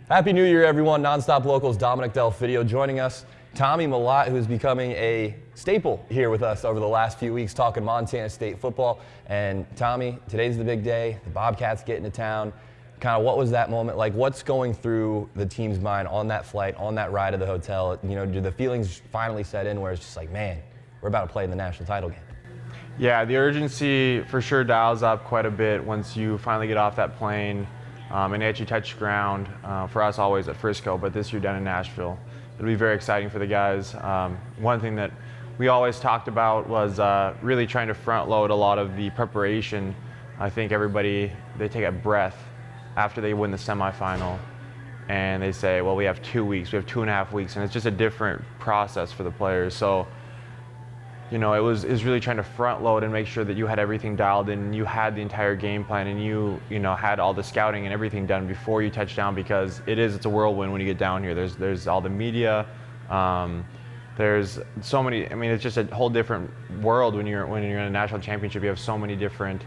Happy New Year, everyone. Nonstop Locals Dominic Delfidio joining us. Tommy Mellott, who's becoming a staple here with us over the last few weeks, talking Montana State football. And Tommy, today's the big day. The Bobcats get into town. Kind of what was that moment like? What's going through the team's mind on that flight, on that ride to the hotel? You know, do the feelings finally set in where it's just like, man, we're about to play in the national title game? Yeah, the urgency for sure dials up quite a bit once you finally get off that plane and actually touch ground. For us, always at Frisco, but this year down in Nashville. It'll be very exciting for the guys. One thing that we always talked about was really trying to front load a lot of the preparation. I think everybody, they take a breath after they win the semifinal and they say, well, we have 2 weeks, we have 2.5 weeks, and it's just a different process for the players. So, you know, it was really trying to front load and make sure that you had everything dialed in, you had the entire game plan, and you know, had all the scouting and everything done before you touch down, because it's a whirlwind when you get down here. There's all the media, there's so many, I mean, it's just a whole different world when you're in a national championship. You have so many different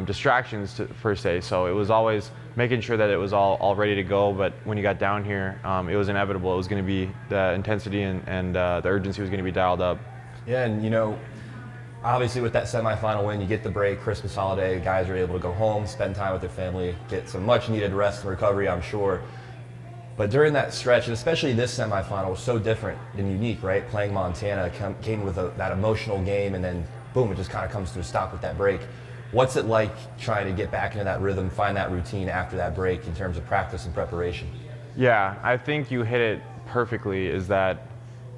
distractions per se. So it was always making sure that it was all ready to go, but when you got down here, it was inevitable. It was going to be, the intensity and the urgency was going to be dialed up. Yeah, and you know, obviously with that semifinal win, you get the break, Christmas holiday, guys are able to go home, spend time with their family, get some much needed rest and recovery, I'm sure. But during that stretch, and especially this semifinal, was so different and unique, right? Playing Montana came with that emotional game, and then boom, it just kind of comes to a stop with that break. What's it like trying to get back into that rhythm, find that routine after that break in terms of practice and preparation? Yeah, I think you hit it perfectly, is that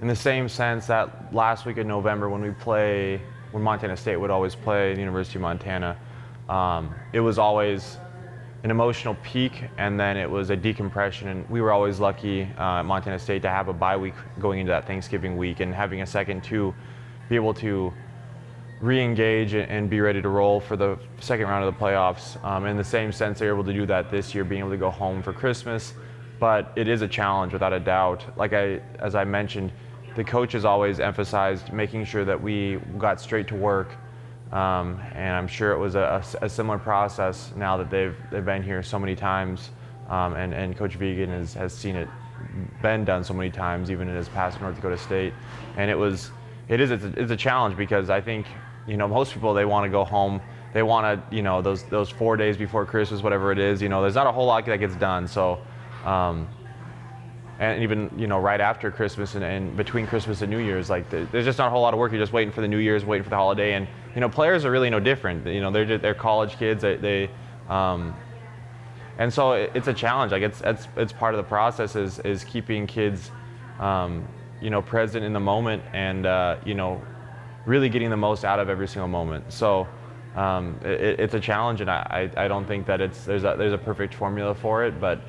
in the same sense that last week in November when Montana State would always play the University of Montana, it was always an emotional peak and then it was a decompression, and we were always lucky at Montana State to have a bye week going into that Thanksgiving week and having a second to be able to re-engage and be ready to roll for the second round of the playoffs. In the same sense, they're able to do that this year, being able to go home for Christmas. But it is a challenge without a doubt. As I mentioned, the coaches always emphasized making sure that we got straight to work, and I'm sure it was a similar process now that they've been here so many times, and Coach Vegan has seen it been done so many times, even in his past at North Dakota State. And it's a challenge, because I think, you know, most people, they want to go home. They want to, you know, those 4 days before Christmas, whatever it is, you know, there's not a whole lot that gets done. So. And even, you know, right after Christmas and between Christmas and New Year's, like there's just not a whole lot of work. You're just waiting for the New Year's, waiting for the holiday, and you know, players are really no different. You know, they're college kids. And so it's a challenge. Like it's part of the process is keeping kids, you know, present in the moment and you know, really getting the most out of every single moment. So it's a challenge, and I don't think that there's a perfect formula for it, but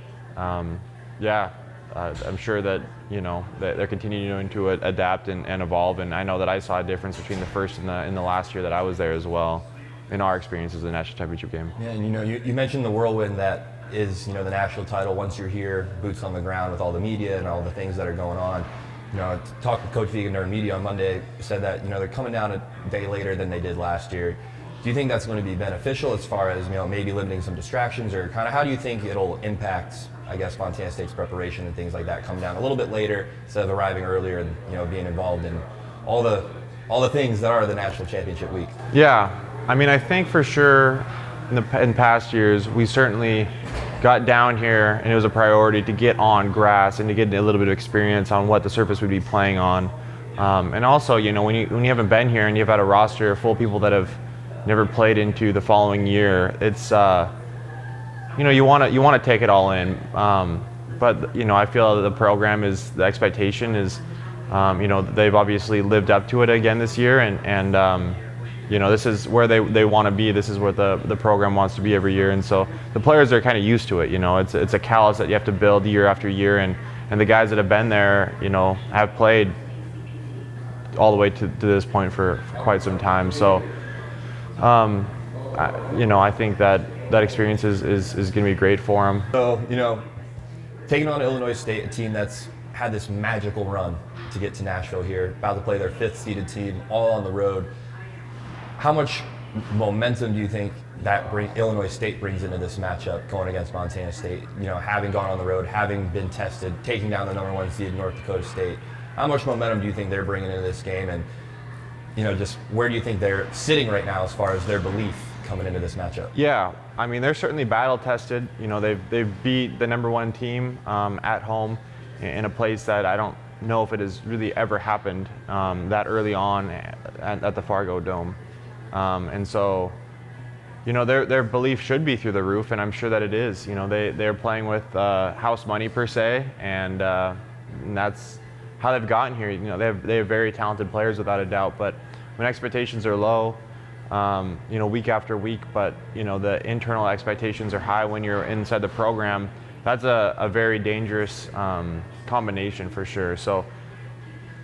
yeah. I'm sure that, you know, that they're continuing to adapt and evolve, and I know that I saw a difference between the first and the last year that I was there as well, in our experiences in the national championship game. Yeah, and you know, you mentioned the whirlwind that is, you know, the national title. Once you're here, boots on the ground with all the media and all the things that are going on. You know, I talked with Coach Vegan during media on Monday, said that, you know, they're coming down a day later than they did last year. Do you think that's going to be beneficial as far as, you know, maybe limiting some distractions, or kind of how do you think it'll impact, I guess, Montana State's preparation and things like that, come down a little bit later instead of arriving earlier and, you know, being involved in all the things that are the national championship week? Yeah, I mean, I think for sure in past years we certainly got down here and it was a priority to get on grass and to get a little bit of experience on what the surface would be playing on, and also, you know, when you haven't been here and you've had a roster full of people that have never played into the following year, it's you know, you want to take it all in, but you know, I feel that the expectation is, you know, they've obviously lived up to it again this year, and you know, this is where they want to be. This is where the program wants to be every year, and so the players are kind of used to it. You know, it's a callus that you have to build year after year, and the guys that have been there, you know, have played all the way to this point for quite some time. So. You know, I think that experience is going to be great for them. So, you know, taking on Illinois State, a team that's had this magical run to get to Nashville here, about to play their 5th seeded team, all on the road. How much momentum do you think that Illinois State brings into this matchup going against Montana State, having gone on the road, having been tested, taking down the #1 seed North Dakota State. How much momentum do you think they're bringing into this game, and just where do you think they're sitting right now as far as their belief coming into this matchup? Yeah, I mean, they're certainly battle tested. They've beat the #1 team at home in a place that I don't know if it has really ever happened that early on at the Fargo Dome, and so. Their belief should be through the roof, and I'm sure that it is. They're playing with house money per se, and that's how they've gotten here. They have very talented players without a doubt, but when expectations are low, week after week, but the internal expectations are high when you're inside the program. That's a very dangerous combination for sure. So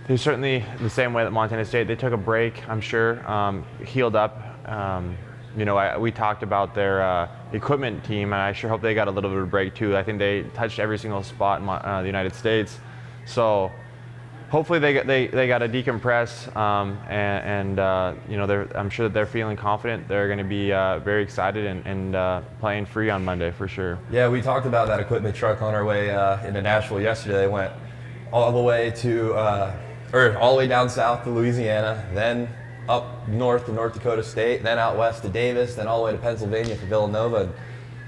they're certainly the same way that Montana State. They took a break, I'm sure, healed up. We talked about their equipment team, and I sure hope they got a little bit of a break too. I think they touched every single spot in the United States, so hopefully they got to decompress. I'm sure that they're feeling confident. They're going to be very excited and playing free on Monday for sure. Yeah, we talked about that equipment truck on our way into Nashville yesterday. They went all the way all the way down south to Louisiana, then up north to North Dakota State, then out west to Davis, then all the way to Pennsylvania for Villanova, and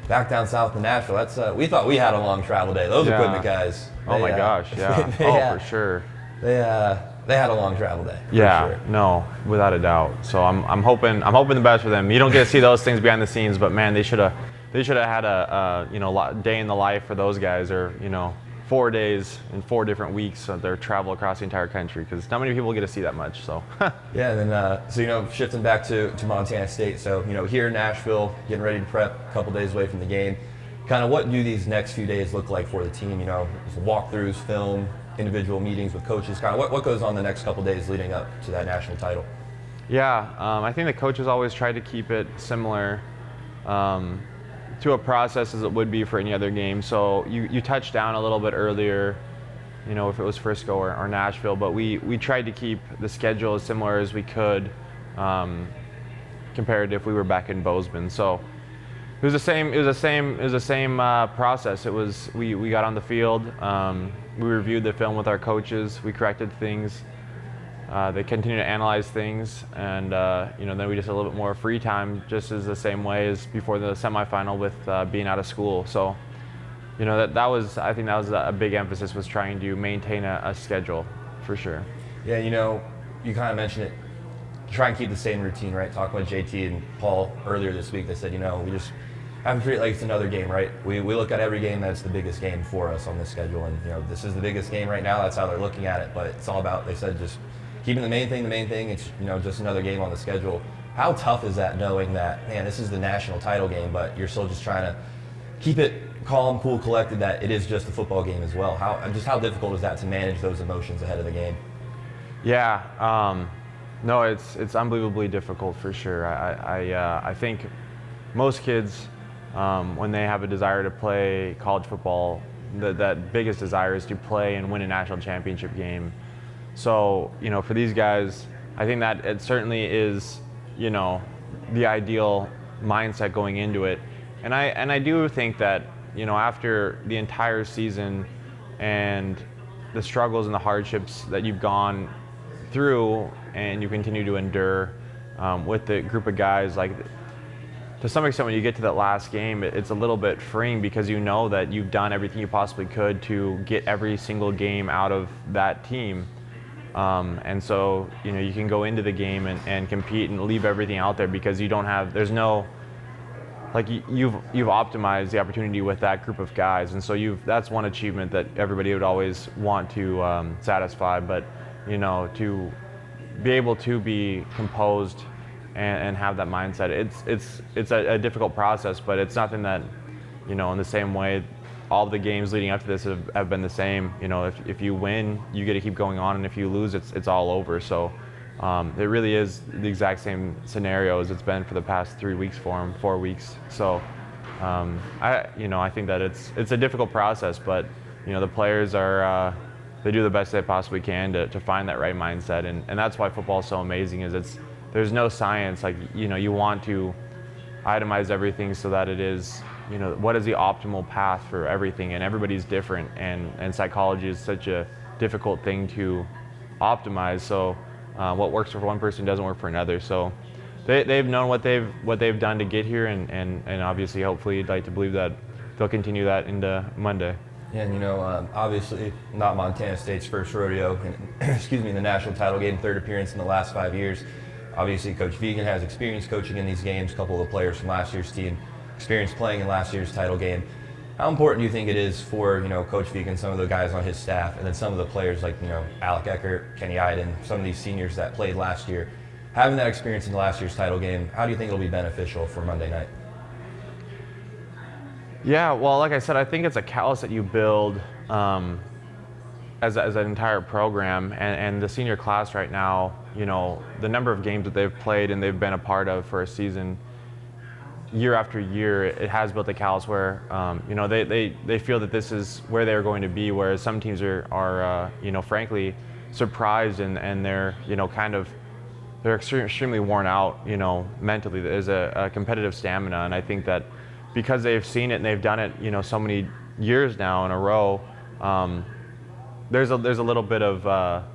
back down south to Nashville. We thought we had a long travel day. Those equipment guys. Oh my gosh, yeah. For sure. They had a long travel day. Yeah, sure. No, without a doubt. So I'm hoping the best for them. You don't get to see those things behind the scenes, but man, they should have had a day in the life for those guys, or 4 days in 4 different weeks of their travel across the entire country, because not many people get to see that much. So yeah, and then shifting back to Montana State. So here in Nashville, getting ready to prep, a couple days away from the game. Kind of what do these next few days look like for the team? Walkthroughs, film, individual meetings with coaches. Kind of what goes on the next couple days leading up to that national title? Yeah, I think the coaches always try to keep it similar to a process as it would be for any other game. So you touched down a little bit earlier, if it was Frisco or Nashville, but we tried to keep the schedule as similar as we could compared to if we were back in Bozeman. So it was the same process. It was we got on the field, we reviewed the film with our coaches, we corrected things. They continue to analyze things, and then we just had a little bit more free time, just as the same way as before the semifinal with being out of school. So, that was a big emphasis, was trying to maintain a schedule for sure. Yeah, you kind of mentioned it. Try and keep the same routine, right? Talking with JT and Paul earlier this week, they said, we just have to treat it like it's another game, right? We look at every game that's the biggest game for us on this schedule, and this is the biggest game right now. That's how they're looking at it, but it's all about, they said, just keeping the main thing. It's just another game on the schedule. How tough is that, knowing that, man, this is the national title game, but you're still just trying to keep it calm, cool, collected, that it is just a football game as well? How difficult is that to manage those emotions ahead of the game? Yeah, no, it's unbelievably difficult for sure. I think most kids, when they have a desire to play college football, that biggest desire is to play and win a national championship game. So, for these guys, I think that it certainly is, the ideal mindset going into it. And I do think that, after the entire season and the struggles and the hardships that you've gone through and you continue to endure with the group of guys, like, to some extent, when you get to that last game, it's a little bit freeing, because you know that you've done everything you possibly could to get every single game out of that team. And so, you can go into the game and compete and leave everything out there, because you've optimized the opportunity with that group of guys. And so that's one achievement that everybody would always want to satisfy. But, to be able to be composed and have that mindset, it's a difficult process, but it's nothing that, in the same way, all the games leading up to this have been the same. If you win, you get to keep going on, and if you lose, it's all over. So it really is the exact same scenario as it's been for the past 3 weeks for them, 4 weeks. So I think that it's a difficult process, but the players are they do the best they possibly can to find that right mindset, and that's why football is so amazing. There's no science. Like, you want to itemize everything so that it is, what is the optimal path for everything, and everybody's different, and psychology is such a difficult thing to optimize. So what works for one person doesn't work for another. So they've known what they've done to get here, and obviously, hopefully, you'd like to believe that they'll continue that into Monday. Yeah, and obviously not Montana State's first rodeo, in the national title game, third appearance in the last 5 years. Obviously, Coach Vigen has experience coaching in these games. A couple of the players from last year's team experienced playing in last year's title game. How important do you think it is for Coach Vigen, some of the guys on his staff, and then some of the players like Alec Eckert, Kenny Iden, some of these seniors that played last year, having that experience in the last year's title game? How do you think it'll be beneficial for Monday night? Yeah, well, like I said, I think it's a callus that you build as an entire program, and the senior class right now, the number of games that they've played and they've been a part of for a season, year after year, it has built a callus where they feel that this is where they're going to be, whereas some teams are frankly surprised, and they're they're extremely worn out mentally. There's a competitive stamina, and I think that because they've seen it and they've done it so many years now in a row, there's a little bit of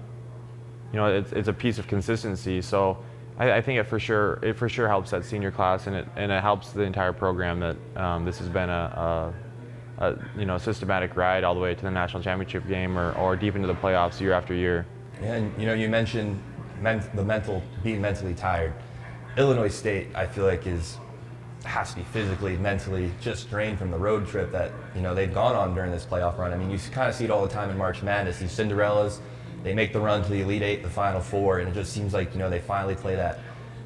it's a piece of consistency. So I think it for sure helps that senior class, and it helps the entire program that this has been a systematic ride all the way to the national championship game or deep into the playoffs year after year. Yeah, and you mentioned being mentally tired. Illinois State, I feel like, has to be physically, mentally just drained from the road trip that they've gone on during this playoff run. I mean, you kind of see it all the time in March Madness. These Cinderellas, they make the run to the Elite Eight, the Final Four, and it just seems like they finally play that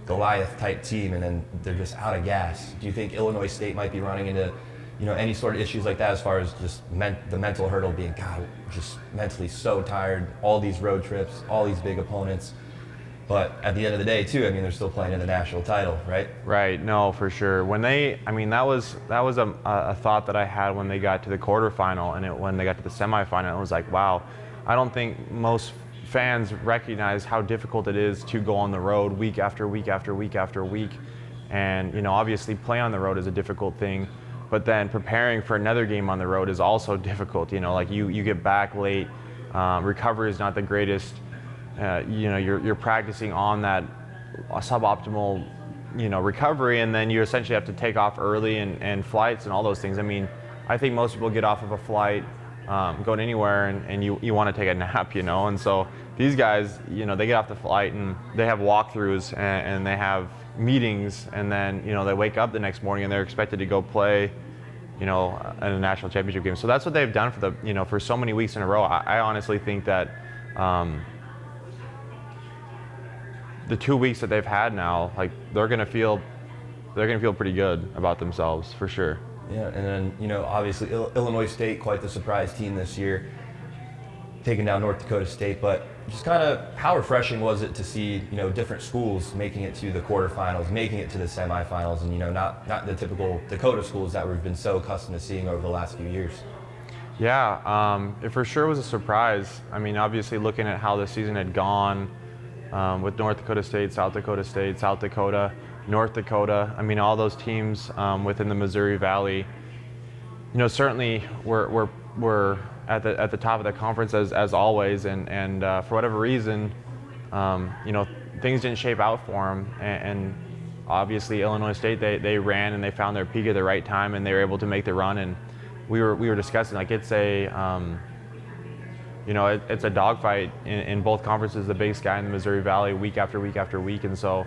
Goliath-type team, and then they're just out of gas. Do you think Illinois State might be running into any sort of issues like that, as far as just the mental hurdle being, God, just mentally so tired, all these road trips, all these big opponents? But at the end of the day, too, they're still playing in the national title, right? Right. No, for sure. When that was a thought that I had when they got to the quarterfinal, and when they got to the semifinal, it was like, wow, I don't think most fans recognize how difficult it is to go on the road week after week after week after week. And obviously, play on the road is a difficult thing, but then preparing for another game on the road is also difficult. Like you get back late, recovery is not the greatest. You're practicing on that suboptimal, recovery, and then you essentially have to take off early and flights and all those things. I think most people get off of a flight, going anywhere, and you want to take a nap, and so these guys, they get off the flight and they have walkthroughs and they have meetings, and then they wake up the next morning and they're expected to go play, in a national championship game. So that's what they've done for so many weeks in a row. I honestly think that. The 2 weeks that they've had now, like they're gonna feel pretty good about themselves for sure. Yeah, and then obviously Illinois State, quite the surprise team this year, taking down North Dakota State. But just kind of how refreshing was it to see different schools making it to the quarterfinals, making it to the semifinals, and not the typical Dakota schools that we've been so accustomed to seeing over the last few years. Yeah, it for sure was a surprise. Obviously looking at how the season had gone. With North Dakota State, South Dakota, North Dakota. All those teams within the Missouri Valley. Certainly we're at the top of the conference as always, and for whatever reason, things didn't shape out for them. And obviously Illinois State, they ran and they found their peak at the right time, and they were able to make the run. And we were discussing, like, it's it's a dogfight in both conferences, the Big Sky and the Missouri Valley, week after week after week. And so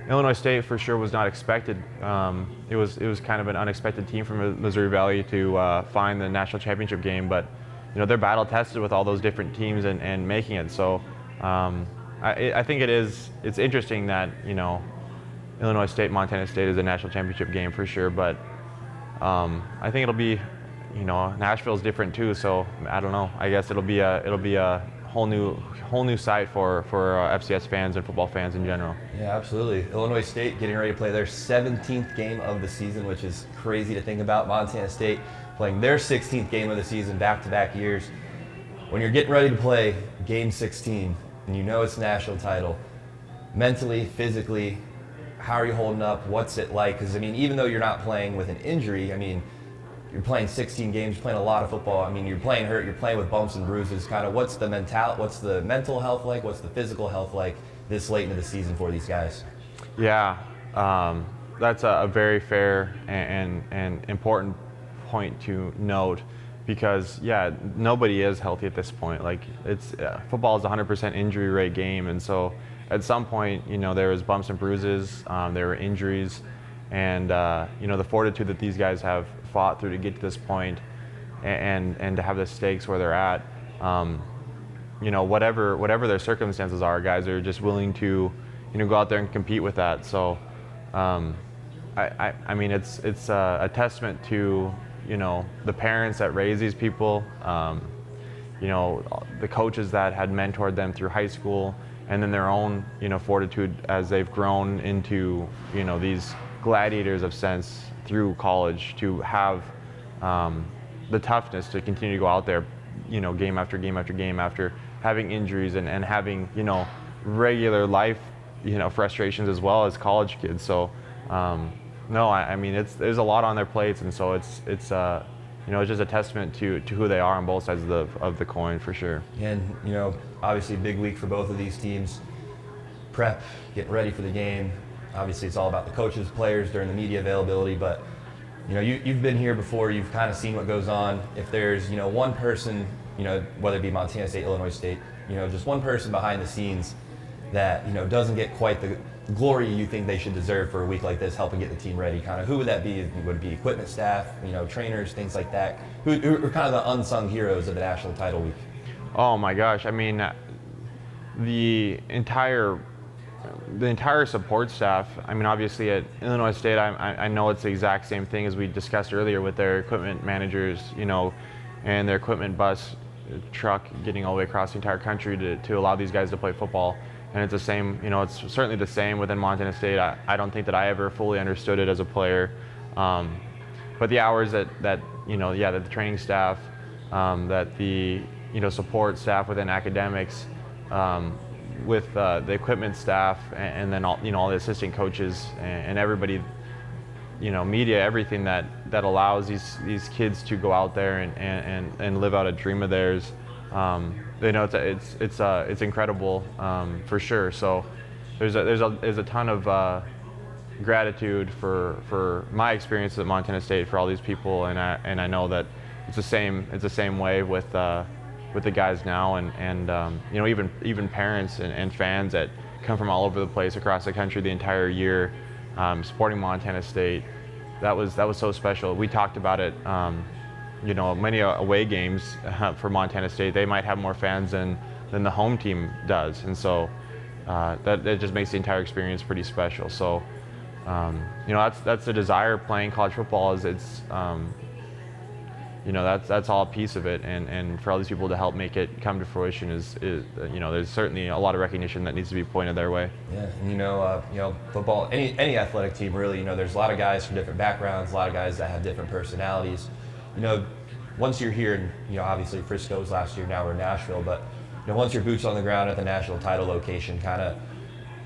Illinois State for sure was not expected. It was kind of an unexpected team from Missouri Valley to find the national championship game, but they're battle tested with all those different teams and making it. So I think it's interesting that Illinois State, Montana State is a national championship game for sure, but I think it'll be, Nashville's different too, so I don't know. I guess it'll be a whole new sight for FCS fans and football fans in general. Yeah, absolutely. Illinois State getting ready to play their 17th game of the season, which is crazy to think about. Montana State playing their 16th game of the season, back-to-back years. When you're getting ready to play game 16 and it's national title, mentally, physically, how are you holding up? What's it like? Because I mean, even though you're not playing with an injury, I mean, you're playing 16 games, you're playing a lot of football. I mean, you're playing hurt, you're playing with bumps and bruises. Kind of, what's the mental health like? What's the physical health like this late into the season for these guys? Yeah, that's a very fair and important point to note, because nobody is healthy at this point. Like, it's football is a 100% injury rate game, and so at some point, there was bumps and bruises, there were injuries, and the fortitude that these guys have fought through to get to this point, and to have the stakes where they're at, whatever their circumstances are, guys are just willing to go out there and compete with that. So I mean, it's a testament to the parents that raise these people, the coaches that had mentored them through high school, and then their own fortitude as they've grown into these gladiators of sense through college, to have the toughness to continue to go out there game after game after game after having injuries and having regular life frustrations as well as college kids. So no, I mean, there's a lot on their plates, and so it's just a testament to who they are on both sides of the coin, for sure. And obviously big week for both of these teams. Prep, getting ready for the game. Obviously it's all about the coaches, players during the media availability, but you've been here before, you've kind of seen what goes on. If there's one person, whether it be Montana State, Illinois State, just one person behind the scenes that doesn't get quite the glory you think they should deserve for a week like this, helping get the team ready, kind of who would that be? Would it be equipment staff, trainers, things like that? Who are kind of the unsung heroes of the national title week? Oh my gosh, I mean, the entire support staff. I mean, obviously at Illinois State, I know it's the exact same thing as we discussed earlier with their equipment managers, and their equipment bus truck getting all the way across the entire country to allow these guys to play football. And it's the same, it's certainly the same within Montana State. I don't think that I ever fully understood it as a player. But the hours that the training staff, that the, support staff within academics, with the equipment staff, and then all the assistant coaches and everybody, media, everything that allows these kids to go out there and live out a dream of theirs. It's incredible, for sure. So there's a ton of gratitude for my experience at Montana State, for all these people, and I know that it's the same way with the guys now, and even parents and fans that come from all over the place across the country the entire year, supporting Montana State. That was so special. We talked about it. Many away games for Montana State, they might have more fans than the home team does, and so that just makes the entire experience pretty special. So that's the desire of playing college football, is that's all a piece of it, and for all these people to help make it come to fruition is there's certainly a lot of recognition that needs to be pointed their way. Yeah, and football, any athletic team really, there's a lot of guys from different backgrounds, a lot of guys that have different personalities. Once you're here, and obviously Frisco was last year, now we're in Nashville, but once your boots on the ground at the national title location, kind of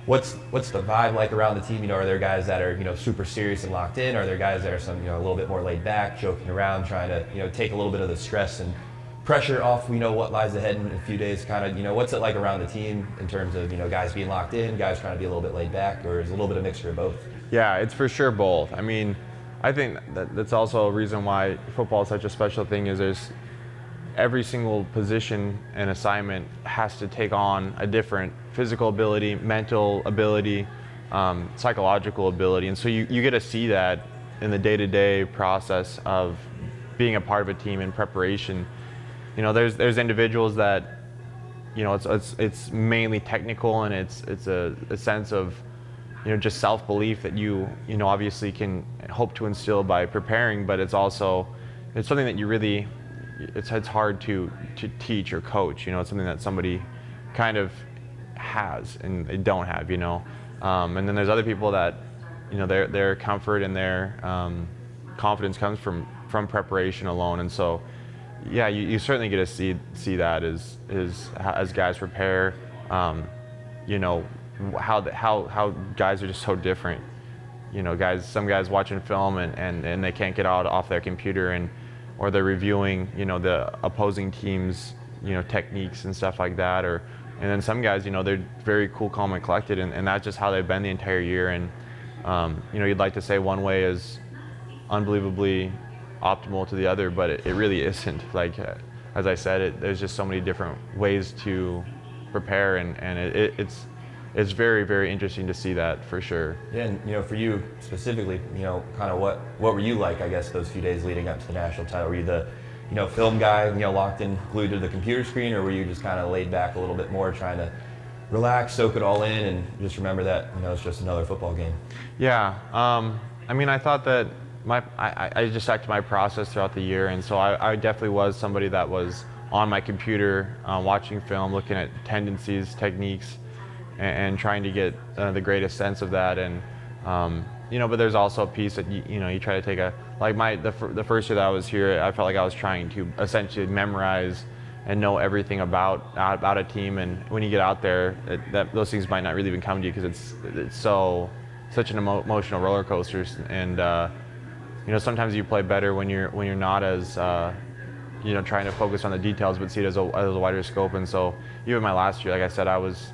what's the vibe like around the team? Are there guys that are super serious and locked in? Are there guys that are a little bit more laid back, joking around, trying to take a little bit of the stress and pressure off? We know what lies ahead in a few days. Kind of what's it like around the team in terms of guys being locked in, guys trying to be a little bit laid back, or is it a little bit of mixture of both? Yeah, it's for sure both. I mean, I think that's also a reason why football is such a special thing, is there's every single position and assignment has to take on a different physical ability, mental ability, psychological ability. And so you get to see that in the day-to-day process of being a part of a team in preparation. There's individuals that, it's mainly technical, and it's a sense of, just self-belief that you obviously can hope to instill by preparing, but it's something that you really, it's hard to teach or coach. It's something that somebody kind of has and they don't have, and then there's other people that, their comfort and their confidence comes from preparation alone. And so, yeah, you certainly get to see that as guys prepare, how guys are just so different. You know, some guys watching film and they can't get out off their computer or they're reviewing, you know, the opposing team's, you know, techniques and stuff like that. And then some guys, you know, they're very cool, calm, and collected, and that's just how they've been the entire year. And you know, you'd like to say one way is unbelievably optimal to the other, but it really isn't. Like, as I said, there's just so many different ways to prepare, and it's very, very interesting to see that for sure. Yeah, and you know, for you specifically, you know, kind of what were you like, I guess, those few days leading up to the national title? Were you the, you know, film guy, you know, locked in, glued to the computer screen, or were you just kind of laid back a little bit more, trying to relax, soak it all in, and just remember that, you know, it's just another football game? Yeah, I mean, I thought that I just stuck to my process throughout the year, and so I definitely was somebody that was on my computer, watching film, looking at tendencies, techniques, and trying to get the greatest sense of that. And you know, but there's also a piece that you know, you try to take the first year that I was here, I felt like I was trying to essentially memorize and know everything about a team. And when you get out there, those things might not really even come to you, because it's such an emotional roller coaster. And you know, sometimes you play better when you're not as you know, trying to focus on the details, but see it as a wider scope. And so even my last year, like I said, I was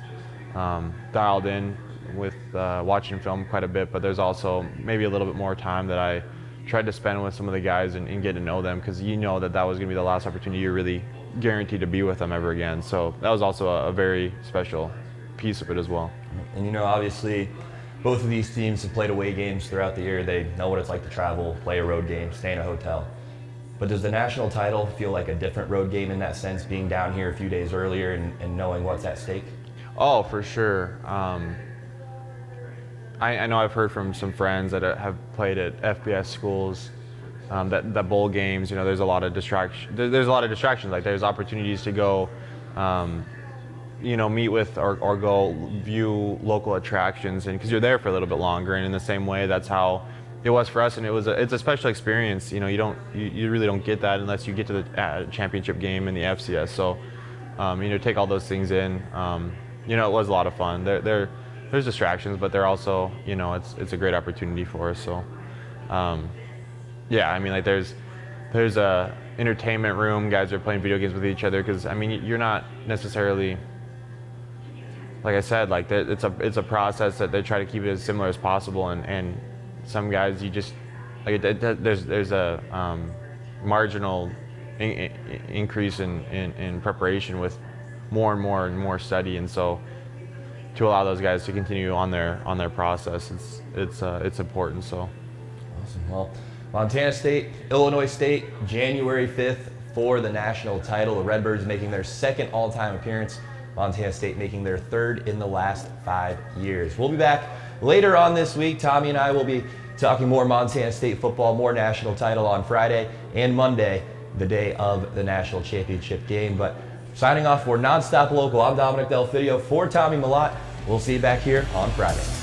dialed in with watching film quite a bit, but there's also maybe a little bit more time that I tried to spend with some of the guys and get to know them, because you know that was going to be the last opportunity you're really guaranteed to be with them ever again. So that was also a very special piece of it as well. And you know, obviously, both of these teams have played away games throughout the year. They know what it's like to travel, play a road game, stay in a hotel. But does the national title feel like a different road game in that sense, being down here a few days earlier and knowing what's at stake? Oh, for sure. I know I've heard from some friends that have played at FBS schools, that bowl games, you know, there's a lot of distraction. There's a lot of distractions. Like, there's opportunities to go, you know, meet with or go view local attractions, and because you're there for a little bit longer. And in the same way, that's how it was for us, and it's a special experience. You know, you really don't get that unless you get to the championship game in the FCS. So, you know, take all those things in. You know, it was a lot of fun. There's distractions, but they're also, you know, it's a great opportunity for us. So, yeah, I mean, like, there's a entertainment room. Guys are playing video games with each other, because I mean, you're not necessarily, like I said, like, it's a process that they try to keep it as similar as possible, and some guys, you just, like, there's a marginal increase in preparation with more and more study, and so to allow those guys to continue on their process, it's important. So awesome. Well, Montana State, Illinois State, January 5th for the national title. The Redbirds making their second all-time appearance. Montana State making their third in the last 5 years. We'll be back later on this week. Tommy and I will be talking more Montana State football, more national title on Friday and Monday, the day of the national championship game. But signing off for Nonstop Local, I'm Dominic Delfidio for Tommy Mellott. We'll see you back here on Friday.